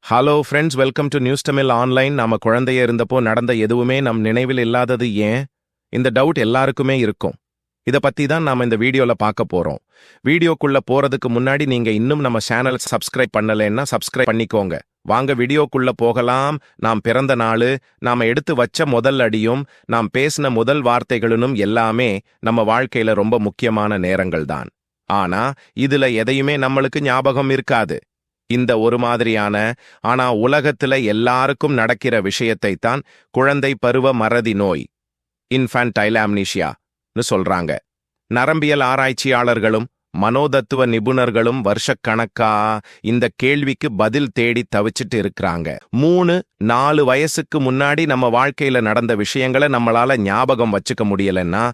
Hello friends, welcome to news Tamil online. நாம குழந்தைய இருந்தப்போ நடந்த எதுவுமே நம் நினைவில் இல்லாதது ஏன்? இந்த டவுட் எல்லாருக்குமே இருக்கும். இத பத்தி தான் நாம இந்த வீடியோல பார்க்க போறோம். வீடியோக்குள்ள போறதுக்கு முன்னாடி நீங்க இன்னும் நம்ம சேனல் சப்ஸ்கிரைப் பண்ணலைன்னா சப்ஸ்கிரைப் பண்ணிக்கோங்க. வாங்க வீடியோக்குள்ள போகலாம். நாம் பிறந்த நாளு, நாம எடுத்து வச்ச முதல் அடியும், நாம் பேசின முதல் வார்த்தைகளும் எல்லாமே நம்ம வாழ்க்கையில ரொம்ப முக்கியமான நேரங்கள் தான். ஆனா இதுல எதையுமே நம்மளுக்கு ஞாபகம் இருக்காது. இந்த ஒரு மாதிரியான ஆனா உலகத்துல எல்லாருக்கும் நடக்கிற விஷயத்தை தான் குழந்தை பருவ மறதி நோய், இன்ஃபன்டைல் அம்னீஷியான்னு சொல்றாங்க. நரம்பியல் ஆராய்ச்சியாளர்களும் மனோதத்துவ நிபுணர்களும் வருஷக்கணக்கா இந்த கேள்விக்கு பதில் தேடி தவிச்சிட்டு இருக்கிறாங்க. 3-4 வயசுக்கு முன்னாடி நம்ம வாழ்க்கையில நடந்த விஷயங்களை நம்மளால ஞாபகம் வச்சுக்க முடியலன்னா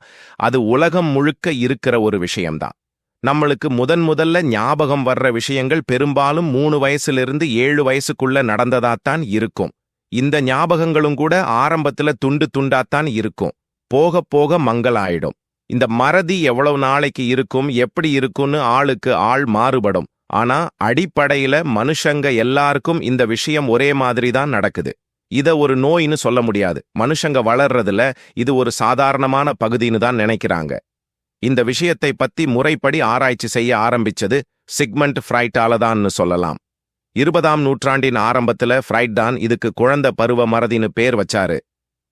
அது உலகம் முழுக்க இருக்கிற ஒரு விஷயம்தான். நம்மளுக்கு முதல்ல ஞாபகம் வர்ற விஷயங்கள் பெரும்பாலும் 3 வயசுலிருந்து 7 வயசுக்குள்ள நடந்ததாத்தான் இருக்கும். இந்த ஞாபகங்களும் கூட ஆரம்பத்துல துண்டு துண்டாத்தான் இருக்கும். போக போக மங்கலாயிடும். இந்த மறதி எவ்வளவு நாளைக்கு இருக்கும், எப்படி இருக்கும்னு ஆளுக்கு ஆள் மாறுபடும். ஆனா அடிப்படையில மனுஷங்க எல்லாருக்கும் இந்த விஷயம் ஒரே மாதிரி தான் நடக்குது. இத ஒரு நோயின்னு சொல்ல முடியாது. மனுஷங்க வளர்றதுல இது ஒரு சாதாரணமான பகுதின்னு தான் நினைக்கிறாங்க. இந்த விஷயத்தை பத்தி முறைப்படி ஆராய்ச்சி செய்ய ஆரம்பிச்சது சிக்மண்ட் ஃப்ரைட்டாலதான்னு சொல்லலாம். 20ஆம் நூற்றாண்டின் ஆரம்பத்துல ஃப்ரைட் தான் இதுக்கு குழந்தை பருவ மறதின்னு பேர் வச்சாரு.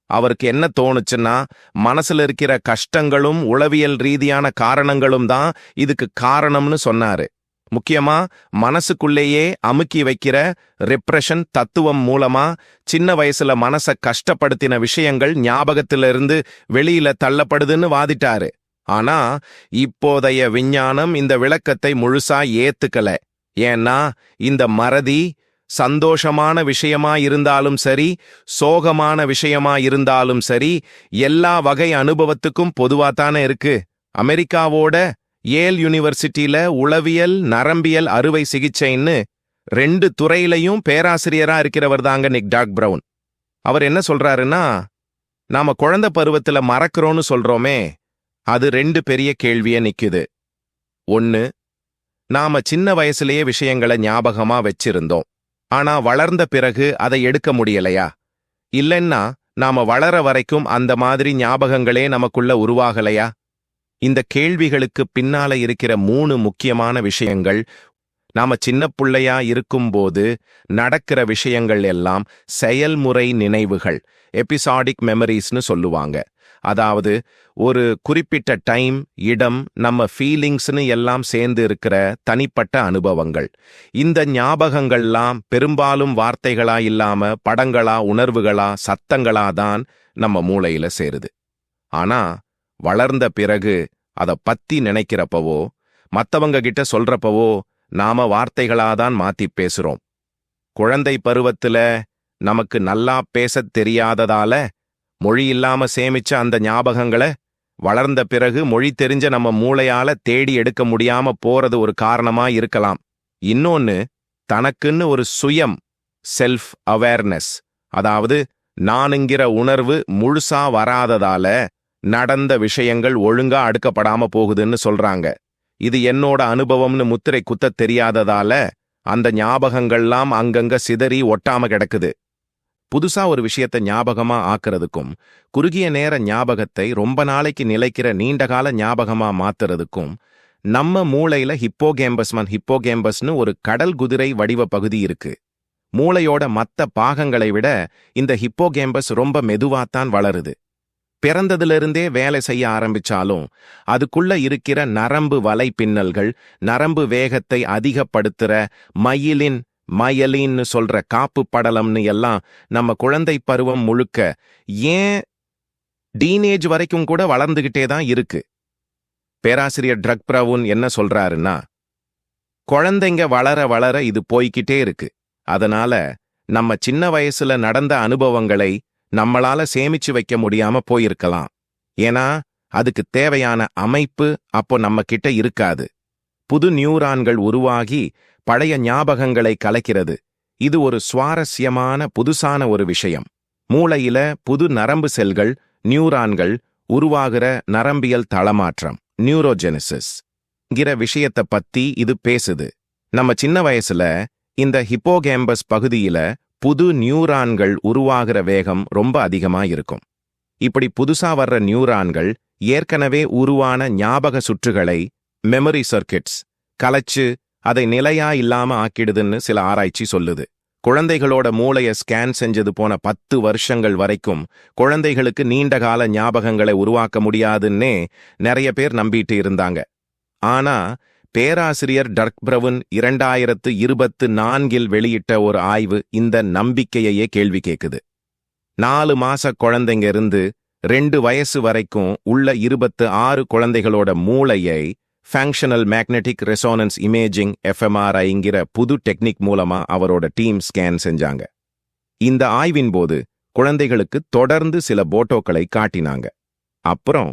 அவருக்கு என்ன தோணுச்சுன்னா, மனசுல இருக்கிற கஷ்டங்களும் உளவியல் ரீதியான காரணங்களும் தான் இதுக்கு காரணம்னு சொன்னாரு. முக்கியமா மனசுக்குள்ளேயே அமுக்கி வைக்கிற ரெப்ரெஷன் தத்துவம் மூலமா சின்ன வயசுல மனச கஷ்டப்படுத்தின விஷயங்கள் ஞாபகத்திலிருந்து வெளியில தள்ளப்படுதுன்னு வாதிட்டாரு. ஆனா இப்போதைய விஞ்ஞானம் இந்த விளக்கத்தை முழுசா ஏத்துக்கல. ஏன்னா இந்த மறதி சந்தோஷமான விஷயமா இருந்தாலும் சரி, சோகமான விஷயமா இருந்தாலும் சரி, எல்லா வகை அனுபவத்துக்கும் பொதுவாத்தானே இருக்கு. அமெரிக்காவோட ஏல் யூனிவர்சிட்டியில உளவியல் நரம்பியல் அறுவை சிகிச்சைன்னு 2 துறையிலையும் பேராசிரியரா இருக்கிறவர் தாங்க நிக் டாக் பிரவுன். அவர் என்ன சொல்றாருன்னா, நாம குழந்தை பருவத்துல மறக்கிறோன்னு சொல்றோமே, அது 2 பெரிய கேள்விய நிக்குது. 1, நாம சின்ன வயசுலயே விஷயங்களை ஞாபகமா வச்சிருந்தோம். ஆனா வளர்ந்த பிறகு அதை எடுக்க முடியலையா? இல்லைன்னா நாம வளர வரைக்கும் அந்த மாதிரி ஞாபகங்களே நமக்குள்ள உருவாகலையா? இந்த கேள்விகளுக்கு பின்னால இருக்கிற 3 முக்கியமான விஷயங்கள். நாம சின்ன புள்ளையா இருக்கும்போது நடக்கிற விஷயங்கள் எல்லாம் செயல்முறை நினைவுகள், எபிசாடிக் மெமரிஸ்னு சொல்லுவாங்க. அதாவது ஒரு குறிப்பிட்ட டைம், இடம், நம்ம ஃபீலிங்ஸ்னு எல்லாம் சேர்ந்து இருக்கிற தனிப்பட்ட அனுபவங்கள். இந்த ஞாபகங்கள்லாம் பெரும்பாலும் வார்த்தைகளா இல்லாம படங்களா, உணர்வுகளா, சத்தங்களா தான் நம்ம மூளையில சேருது. ஆனா வளர்ந்த பிறகு அத பத்தி நினைக்கிறப்பவோ மத்தவங்க கிட்ட சொல்றப்பவோ நாம வார்த்தைகளாதான் மாத்தி பேசுறோம். குழந்தை பருவத்துல நமக்கு நல்லா பேசத் தெரியாததால மொழி இல்லாம சேமிச்ச அந்த ஞாபகங்களை வளர்ந்த பிறகு மொழி தெரிஞ்ச நம்ம மூளையால தேடி எடுக்க முடியாம போறது ஒரு காரணமா இருக்கலாம். இன்னொன்னு, தனக்குன்னு ஒரு சுயம், செல்ஃப் அவேர்னஸ், அதாவது நானுங்கிற உணர்வு முழுசா வராததால நடந்த விஷயங்கள் ஒழுங்கா அடுக்கப்படாம போகுதுன்னு சொல்றாங்க. இது என்னோட அனுபவம்னு முத்திரை குத்தத் தெரியாததால அந்த ஞாபகங்கள்லாம் அங்கங்க சிதறி ஒட்டாம கிடக்குது. புதுசா ஒரு விஷயத்தை ஞாபகமா ஆக்குறதுக்கும், குறுகிய நேர ஞாபகத்தை ரொம்ப நாளைக்கு நிலைக்கிற நீண்டகால ஞாபகமா மாத்துறதுக்கும் நம்ம மூளையில ஹிப்போகேம்பஸ்னு ஒரு கடல் குதிரை வடிவ பகுதி இருக்கு. மூளையோட மத்த பாகங்களை விட இந்த ஹிப்போகேம்பஸ் ரொம்ப மெதுவாத்தான் வளருது. பிறந்ததிலிருந்தே வேலை செய்ய ஆரம்பிச்சாலும் அதுக்குள்ள இருக்கிற நரம்பு வலை பின்னல்கள், நரம்பு வேகத்தை அதிகப்படுத்துற மயலின்னு சொல்ற காப்பு படலம்னு எல்லாம் நம்ம குழந்தை பருவம் முழுக்க, ஏன் டீனேஜ் வரைக்கும் கூட வளர்ந்துகிட்டே தான் இருக்கு. பேராசிரியர் ட்ரக் பிரவுன் என்ன சொல்றாருன்னா, குழந்தைங்க வளர வளர இது போய்கிட்டே இருக்கு. அதனால நம்ம சின்ன வயசுல நடந்த அனுபவங்களை நம்மளால சேமிச்சு வைக்க முடியாம போயிருக்கலாம். ஏன்னா அதுக்கு தேவையான அமைப்பு அப்போ நம்ம கிட்ட இருக்காது. புது நியூரான்கள் உருவாகி பழைய ஞாபகங்களை கலைக்கிறது. இது ஒரு சுவாரஸ்யமான புதுசான ஒரு விஷயம். மூளையில புது நரம்பு செல்கள், நியூரான்கள் உருவாகிற நரம்பியல் தளமாற்றம், நியூரோஜெனிசிஸ் ங்கிற விஷயத்தை பத்தி இது பேசுது. நம்ம சின்ன வயசுல இந்த ஹிப்போகேம்பஸ் பகுதியில புது நியூரான்கள் உருவாகிற வேகம் ரொம்ப அதிகமா இருக்கும். இப்படி புதுசா வர்ற நியூரான்கள் ஏற்கனவே உருவான ஞாபக சுற்றுகளை மெமரி சர்க்கிட்ஸ் கலைச்சு அதை நிலையா இல்லாம ஆக்கிடுதுன்னு சில ஆராய்ச்சி சொல்லுது. குழந்தைகளோட மூளைய ஸ்கேன் செஞ்சது போன 10 வருஷங்கள் வரைக்கும் குழந்தைகளுக்கு நீண்டகால ஞாபகங்களை உருவாக்க முடியாதுன்னே நிறைய பேர் நம்பிட்டு இருந்தாங்க. ஆனா பேராசிரியர் டர்க் பிரவுன் 2024 வெளியிட்ட ஒரு ஆய்வு இந்த நம்பிக்கையையே கேள்வி கேக்குது. 4 மாச குழந்தைங்க இருந்து 2 வயசு வரைக்கும் உள்ள 26 குழந்தைகளோட மூளையை ஃபங்க்ஷனல் மேக்னெட்டிக் ரெசோனன்ஸ் இமேஜிங் எஃப்எம்ஆர்ஐங்கிற புது டெக்னிக் மூலமா அவரோட டீம் ஸ்கேன் செஞ்சாங்க. இந்த ஆய்வின் போது குழந்தைகளுக்கு தொடர்ந்து சில போட்டோக்களை காட்டினாங்க. அப்புறம்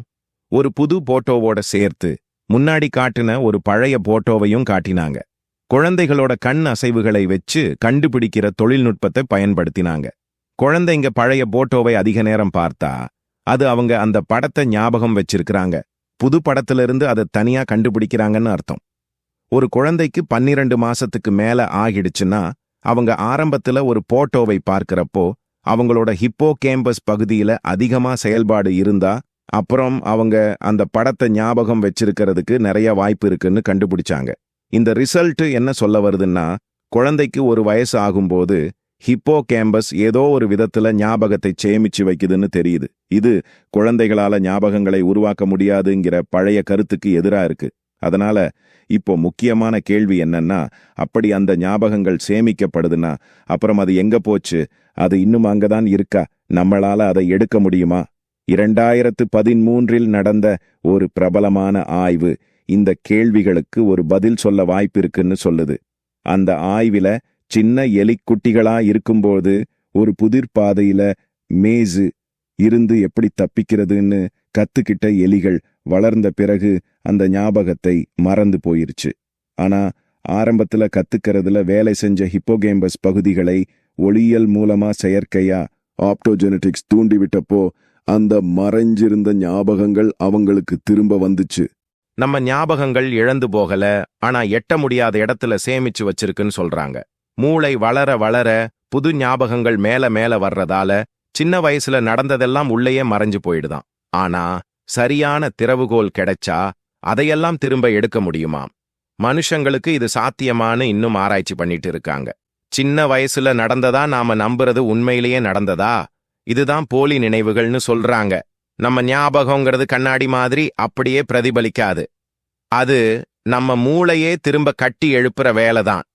ஒரு புது போட்டோவோட சேர்த்து முன்னாடி காட்டின ஒரு பழைய போட்டோவையும் காட்டினாங்க. குழந்தைகளோட கண் அசைவுகளை வச்சு கண்டுபிடிக்கிற தொழில்நுட்பத்தை பயன்படுத்தினாங்க. குழந்தைங்க பழைய போட்டோவை அதிக நேரம் பார்த்தா அது அவங்க அந்த படத்தை ஞாபகம் வச்சிருக்கிறாங்க. புது படத்திலிருந்து அதை தனியா கண்டுபிடிக்கிறாங்கன்னு அர்த்தம். ஒரு குழந்தைக்கு 12 மாசத்துக்கு மேல ஆகிடுச்சுன்னா அவங்க ஆரம்பத்துல ஒரு போட்டோவை பார்க்கிறப்போ அவங்களோட ஹிப்போகேம்பஸ் பகுதியில அதிகமா செயல்பாடு இருந்தா அப்புறம் அவங்க அந்த படத்தை ஞாபகம் வச்சிருக்கிறதுக்கு நிறைய வாய்ப்பு இருக்குன்னு கண்டுபிடிச்சாங்க. இந்த ரிசல்ட் என்ன சொல்ல வருதுன்னா, குழந்தைக்கு ஒரு வயசு ஆகும்போது ஹிப்போகேம்பஸ் ஏதோ ஒரு விதத்துல ஞாபகத்தை சேமிச்சு வைக்குதுன்னு தெரியுது. இது குழந்தைகளால ஞாபகங்களை உருவாக்க முடியாதுங்கிற பழைய கருத்துக்கு எதிரா இருக்கு. அதனால இப்போ முக்கியமான கேள்வி என்னன்னா, அப்படி அந்த ஞாபகங்கள் சேமிக்கப்படுதுன்னா அப்புறம் அது எங்க போச்சு? அது இன்னும் அங்கதான் இருக்கா? நம்மளால அதை எடுக்க முடியுமா? 2013 நடந்த ஒரு பிரபலமான ஆய்வு இந்த கேள்விகளுக்கு ஒரு பதில் சொல்ல வாய்ப்பிருக்குன்னு சொல்லுது. அந்த ஆய்வில சின்ன எலிக்குட்டிகளா இருக்கும்போது ஒரு புதிர் பாதையில மேசு இருந்து எப்படி தப்பிக்கிறதுன்னு கத்துக்கிட்ட எலிகள் வளர்ந்த பிறகு அந்த ஞாபகத்தை மறந்து போயிருச்சு. ஆனா ஆரம்பத்துல கத்துக்கிறதுல வேலை செஞ்ச ஹிப்போகேம்பஸ் பகுதிகளை ஒளியியல் மூலமா செயற்கையா ஆப்டோஜெனடிக்ஸ் தூண்டிவிட்டப்போ அந்த மறைஞ்சிருந்த ஞாபகங்கள் அவங்களுக்கு திரும்ப வந்துச்சு. நம்ம ஞாபகங்கள் இழந்து போகல, ஆனா எட்ட முடியாத இடத்துல சேமிச்சு வச்சிருக்குன்னு சொல்றாங்க. மூளை வளர வளர புது ஞாபகங்கள் மேல மேல வர்றதால சின்ன வயசுல நடந்ததெல்லாம் உள்ளேயே மறைஞ்சு போயிடுதாம். ஆனா சரியான திறவுகோல் கிடைச்சா அதையெல்லாம் திரும்ப எடுக்க முடியுமாம். மனுஷங்களுக்கு இது சாத்தியமானு இன்னும் ஆராய்ச்சி பண்ணிட்டு இருக்காங்க. சின்ன வயசுல நடந்ததா நாம நம்புறது உண்மையிலேயே நடந்ததா? இதுதான் போலி நினைவுகள்னு சொல்றாங்க. நம்ம ஞாபகங்கிறது கண்ணாடி மாதிரி அப்படியே பிரதிபலிக்காது. அது நம்ம மூளையே திரும்ப கட்டி எழுப்புற வேலைதான்.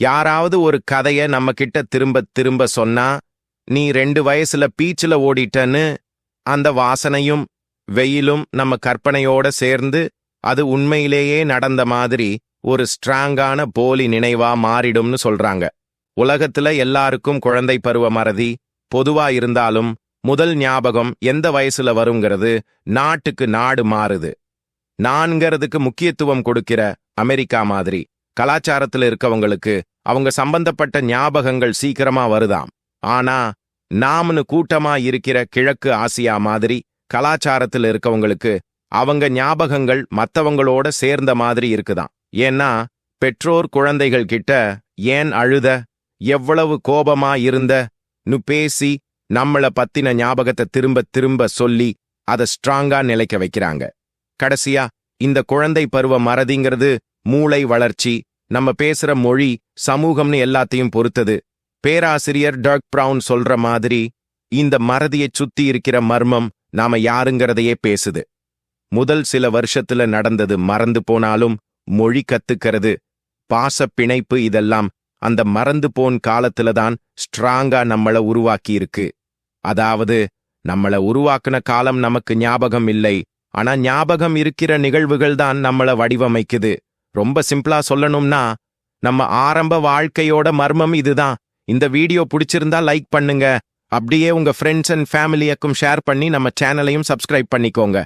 யாராவது ஒரு கதைய நம்ம கிட்ட திரும்ப திரும்ப சொன்னா, நீ 2 வயசுல பீச்சில ஓடிட்டன்னு அந்த வாசனையும் வெயிலும் நம்ம கற்பனையோட சேர்ந்து அது உண்மையிலேயே நடந்த மாதிரி ஒரு ஸ்ட்ராங்கான போலி நினைவா மாறிடும்னு சொல்றாங்க. உலகத்துல எல்லாருக்கும் குழந்தை பருவ மறதி பொதுவா இருந்தாலும் முதல் ஞாபகம் எந்த வயசுல வருங்கிறது நாட்டுக்கு நாடு மாறுது. நான்கிறதுக்கு முக்கியத்துவம் கொடுக்கிற அமெரிக்கா மாதிரி கலாச்சாரத்துல இருக்கவங்களுக்கு அவங்க சம்பந்தப்பட்ட ஞாபகங்கள் சீக்கிரமா வருதாம். ஆனா நாம்னு கூட்டமா இருக்கிற கிழக்கு ஆசியா மாதிரி கலாச்சாரத்துல இருக்கவங்களுக்கு அவங்க ஞாபகங்கள் மத்தவங்களோட சேர்ந்த மாதிரி இருக்குதாம். ஏன்னா பெற்றோர் குழந்தைகள் கிட்ட ஏன் அழுத, எவ்வளவு கோபமா இருந்த நு பேசி நம்மள பத்தின ஞாபகத்தை திரும்ப திரும்ப சொல்லி அதை ஸ்ட்ராங்கா நிலைக்க வைக்கிறாங்க. கடைசியா இந்த குழந்தை பருவ மறதிங்கிறது மூளை வளர்ச்சி, நம்ம பேசுற மொழி, சமூகம்னு எல்லாத்தையும் பொறுத்தது. பேராசிரியர் டர்க் பிரவுன் சொல்ற மாதிரி இந்த மறதியை சுத்தி இருக்கிற மர்மம் நாம யாருங்கிறதையே பேசுது. முதல் சில வருஷத்துல நடந்தது மறந்து போனாலும் மொழி கத்துக்கிறது, பாச பிணைப்பு இதெல்லாம் அந்த மறந்து போன் காலத்துலதான் ஸ்ட்ராங்கா நம்மள உருவாக்கி இருக்கு. அதாவது நம்மள உருவாக்குன காலம் நமக்கு ஞாபகம் இல்லை, ஆனா ஞாபகம் இருக்கிற நிகழ்வுகள் தான் நம்மள வடிவமைக்குது. ரொம்ப சிம்பிளா சொல்லணும்னா நம்ம ஆரம்ப வாழ்க்கையோட மர்மம் இதுதான். இந்த வீடியோ பிடிச்சிருந்தா லைக் பண்ணுங்க, அப்படியே உங்க ஃப்ரெண்ட்ஸ் அண்ட் ஃபேமிலியக்கும் ஷேர் பண்ணி நம்ம சேனலையும் சப்ஸ்கிரைப் பண்ணிக்கோங்க.